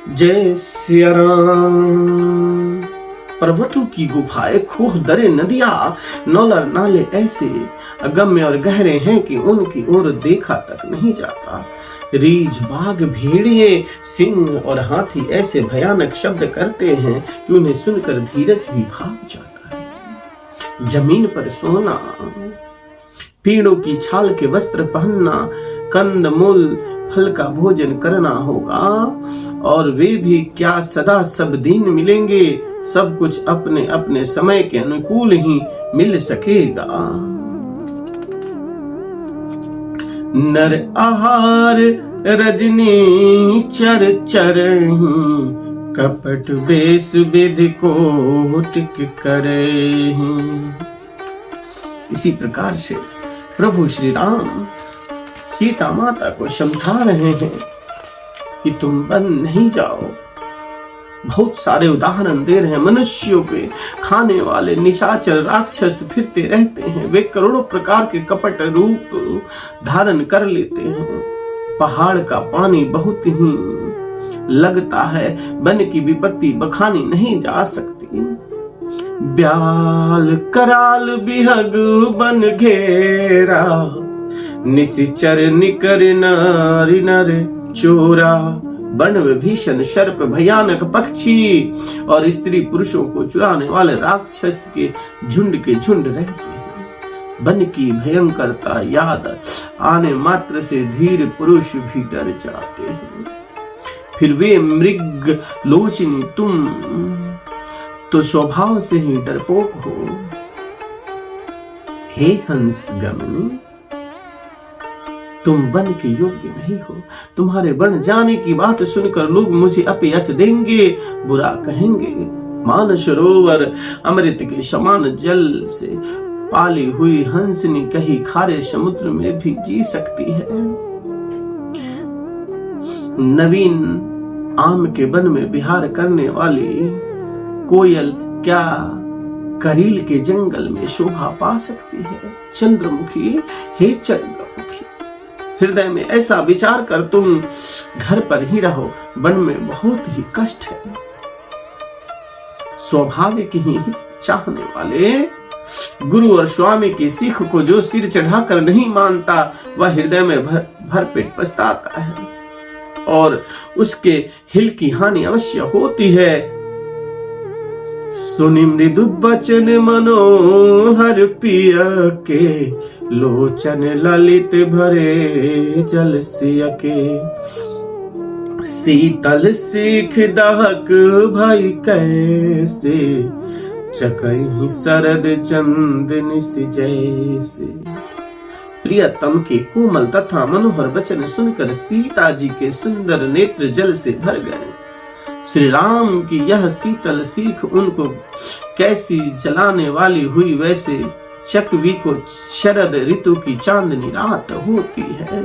जय सिया राम। पर्वतों की गुफाएं, खोह, दरे, नदियां, नौलर, नाले ऐसे अगम्य और गहरे हैं कि उनकी ओर देखा तक नहीं जाता। रीछ, बाघ, भेड़िए, सिंह और हाथी ऐसे भयानक शब्द करते हैं कि उन्हें सुनकर धीरज भी भाग जाता है। जमीन पर सोना, पेड़ों की छाल के वस्त्र पहनना, कंद मूल फल का भोजन करना होगा, और वे भी क्या सदा सब दिन मिलेंगे। सब कुछ अपने अपने समय के अनुकूल ही मिल सकेगा। नर आहार रजनी चर चरहि, कपट बेस विधि कोटिक करहि। इसी प्रकार से प्रभु श्री राम सीता माता को समझा रहे हैं कि तुम बन नहीं जाओ। बहुत सारे उदाहरण दे रहे हैं। मनुष्यों के खाने वाले निशाचर राक्षस फिरते रहते हैं। वे करोड़ों प्रकार के कपट रूप धारण कर लेते हैं। पहाड़ का पानी बहुत ही लगता है। वन की विपत्ति बखानी नहीं जा सकती। ब्याल कराल बिहग बन घेरा, निशिचर निकर नारी नर चोरा। वन में भीषण सर्प, भयानक पक्षी और स्त्री पुरुषों को चुराने वाले राक्षस के झुंड रहते हैं। वन की भयंकरता याद आने मात्र से धीर पुरुष भी डर जाते हैं। फिर वे मृग लोचनी, तुम तो स्वभाव से ही डरपोक हो। हे हंस गमनी, तुम वन के योग्य नहीं हो। तुम्हारे बन जाने की बात सुनकर लोग मुझे अपयश देंगे, बुरा कहेंगे। मानसरोवर अमृत के समान जल से पाली हुई हंसनी कहीं खारे समुद्र में भी जी सकती है। नवीन आम के वन में विहार करने वाली कोयल क्या करील के जंगल में शोभा पा सकती है। चंद्रमुखी, हे चंद्रमुखी, हृदय में ऐसा विचार कर तुम घर पर ही रहो। वन में बहुत ही कष्ट है। स्वाभाविक ही चाहने वाले गुरु और स्वामी की सीख को जो सिर चढ़ाकर नहीं मानता, वह हृदय में भर पेट पछताता है और उसके हिल की हानि अवश्य होती है। सुनि मृदु बचन मनोहर पिया के, लोचन ललित भरे जल सिया के। शीतल सीख दहक भई कैसे, चकहि शरद चंदन जैसे। प्रियतम के कोमल तथा मनोहर वचन सुनकर सीता जी के सुंदर नेत्र जल से भर गए। श्री राम की यह शीतल सीख उनको कैसी जलाने वाली हुई, वैसे चकवी को शरद ऋतु की चांदनी रात होती है।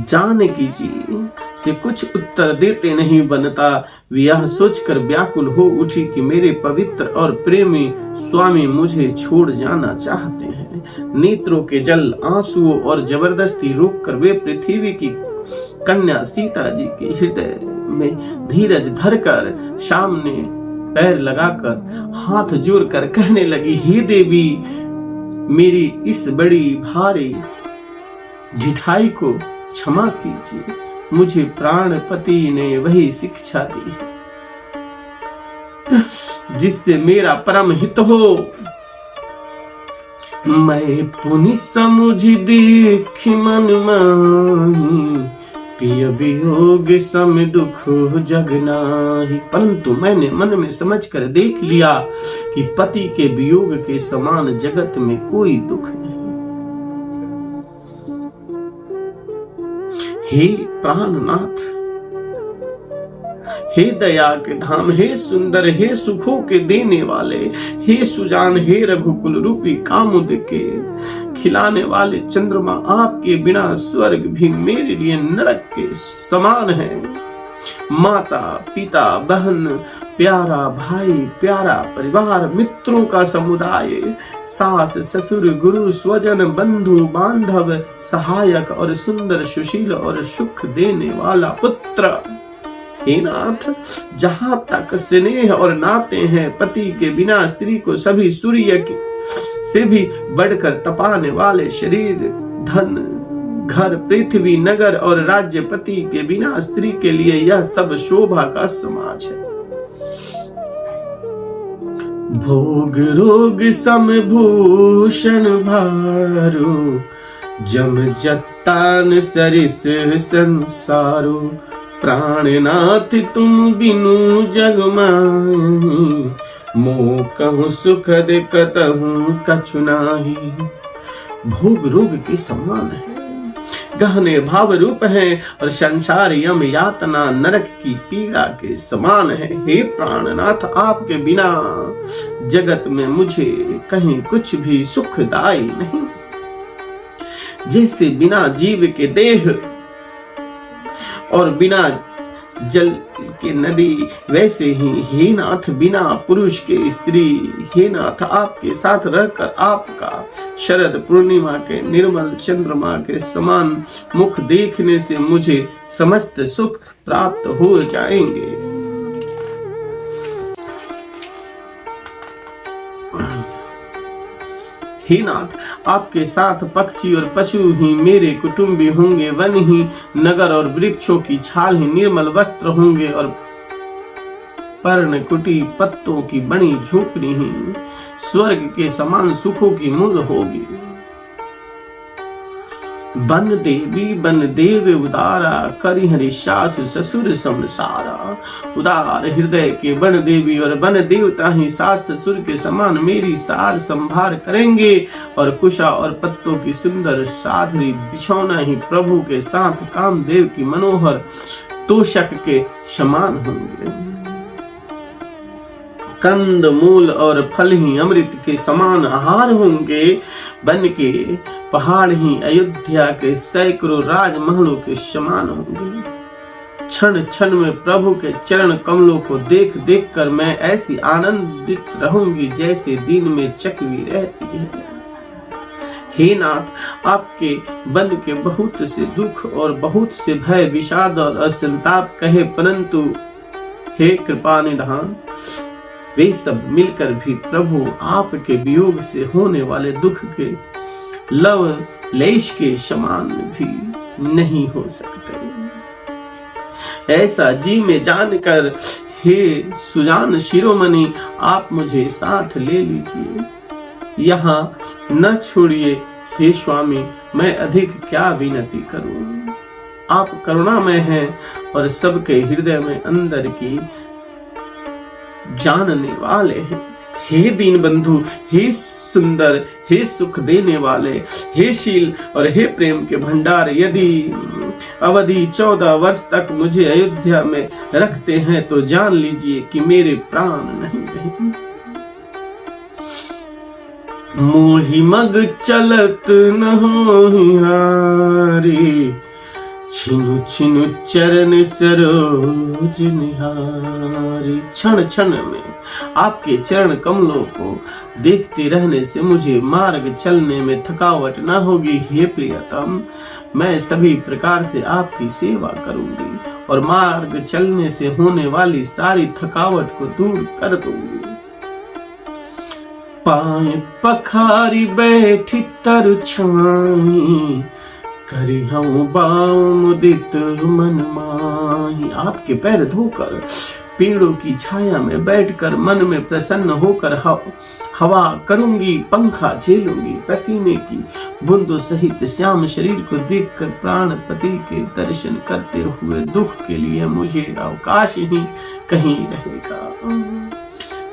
जानकी जी से कुछ उत्तर देते नहीं बनता। वे यह सोचकर व्याकुल हो उठी कि मेरे पवित्र और प्रेमी स्वामी मुझे छोड़ जाना चाहते हैं। नेत्रों के जल, आंसुओं और जबरदस्ती रोककर वे पृथ्वी की कन्या सीता जी के हृदय में धीरज धरकर सामने पैर लगाकर हाथ जोड़कर कहने लगी, हे देवी, मेरी इस बड़ी भारी ढिठाई को क्षमा कीजिए। मुझे प्राणपति ने वही शिक्षा दी है जिससे मेरा परम हित हो। मैं पुनि समुझ देखी मन माही, प्रिय वियोग सम दुख जग नाही। परंतु मैंने मन में समझकर देख लिया कि पति के वियोग के समान जगत में कोई दुख नहीं। हे प्राणनाथ, हे दया के धाम, हे सुंदर, हे सुखों के देने वाले, हे सुजान, हे रघुकुल रूपी कामुद के खिलाने वाले चंद्रमा, आपके बिना स्वर्ग भी मेरे लिए नरक के समान है। माता पिता बहन प्यारा भाई प्यारा परिवार मित्रों का समुदाय सास ससुर गुरु स्वजन बंधु बांधव सहायक और सुंदर सुशील और सुख देने वाला पुत्र। हे नाथ, जहां तक स्नेह और नाते हैं, पति के बिना स्त्री को सभी सूर्य के से भी बढ़कर तपाने वाले शरीर धन घर पृथ्वी नगर और राज्य, पति के बिना स्त्री के लिए यह सब शोभा का समाज है। भोग रोग समभूषण भारो जम जत्तान सरिस संसारो प्राणनाथ तुम बिनु जग माही मोह कहूँ सुखद कतहूँ कछु नाही। भोग रोग के समान है, गहने भाव रूप है और संसार यम यातना नरक की पीड़ा के समान है। हे प्राणनाथ, आपके बिना जगत में मुझे कहीं कुछ भी सुखदायी नहीं। जैसे बिना जीव के देह और बिना जल के नदी, वैसे ही हे नाथ बिना पुरुष के स्त्री। हे नाथ, आपके साथ रहकर आपका शरद पूर्णिमा के निर्मल चंद्रमा के समान मुख देखने से मुझे समस्त सुख प्राप्त हो जाएंगे। हे नाथ, आपके साथ पक्षी और पशु ही मेरे कुटुंबी होंगे, वन ही नगर और वृक्षों की छाल ही निर्मल वस्त्र होंगे और पर्ण कुटी पत्तों की बनी झोपड़ी ही स्वर्ग के समान सुखों की मूल होगी। बन देवी बन देव उदारा करी हरि सास ससुर समसारा। उदार हृदय के बन देवी और बन देवता ही सास ससुर के समान मेरी सार संभार करेंगे और कुशा और पत्तों की सुंदर साधरी बिछौना ही प्रभु के साथ कामदेव की मनोहर तोषक के समान होंगे। कंद मूल और फल ही अमृत के समान आहार होंगे। बन के पहाड़ ही अयोध्या के सैकड़ों राजमहलों के समान होंगे। क्षण क्षण में प्रभु के चरण कमलों को देख देख कर मैं ऐसी आनंदित रहूंगी जैसे दिन में चकवी रहती है। हे नाथ, आपके बन के बहुत से दुख और बहुत से भय विषाद और असंताप कहे, परंतु हे कृपा निधान, वे सब मिलकर भी प्रभु आपके वियोग से होने वाले दुख के लव लेश के समान भी नहीं हो सकते। ऐसा जी में जानकर हे सुजान शिरोमणि, आप मुझे साथ ले लीजिए, यहाँ न छोड़िए। हे स्वामी, मैं अधिक क्या विनती करूं। आप करुणामय हैं और सबके हृदय में अंदर की जानने वाले हैं। हे दीन बंधु, हे सुंदर, हे सुख देने वाले, हे शील और हे प्रेम के भंडार, यदि अवधि 14 वर्ष तक मुझे अयोध्या में रखते हैं तो जान लीजिए कि मेरे प्राण नहीं रहेंगे। मोहि मग चलत न होहि हारी, छिनु छिनु चरण सरोज निहारी। क्षण क्षण में आपके चरण कमलों को देखते रहने से मुझे मार्ग चलने में थकावट न होगी। हे प्रियतम, मैं सभी प्रकार से आपकी सेवा करूंगी और मार्ग चलने से होने वाली सारी थकावट को दूर कर दूंगी। पाए पखारी बैठी तरु छाई, करी हम बाऊ मुदित मन माही। आपके पैर धोकर पेड़ों की छाया में बैठकर मन में प्रसन्न होकर हवा करूंगी, पंखा झेलूंगी। पसीने की बूंदों सहित श्याम शरीर को देखकर प्राणपति के दर्शन करते हुए दुख के लिए मुझे अवकाश ही कहीं रहेगा।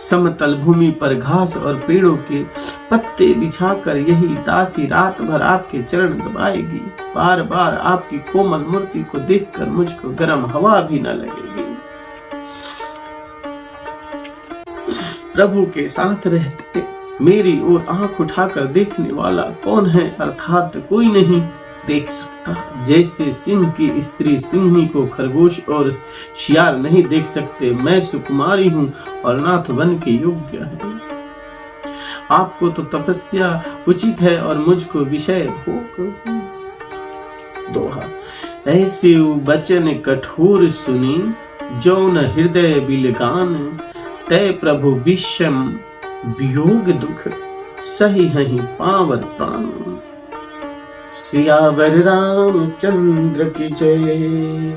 समतल भूमि पर घास और पेड़ों के पत्ते बिछाकर यही दासी रात भर आपके चरण दबाएगी। बार बार आपकी कोमल मूर्ति को देखकर मुझको गर्म हवा भी न लगेगी। प्रभु के साथ रहते मेरी ओर आंख उठाकर देखने वाला कौन है? अर्थात कोई नहीं। देख सकता, जैसे सिंह की स्त्री सिंही को खरगोश और शियार नहीं देख सकते, मैं सुकुमारी हूँ और नाथ बन के योग्य है। आपको तो तपस्या उचित है और मुझको विषय भोग। दोहा। ऐसे बचन कठोर सुनी, जौन हृदय बिलगान, तय प्रभु विषम वियोग दुख, सही हहीं पावर प्राण। सियावर रामचंद्र की जय।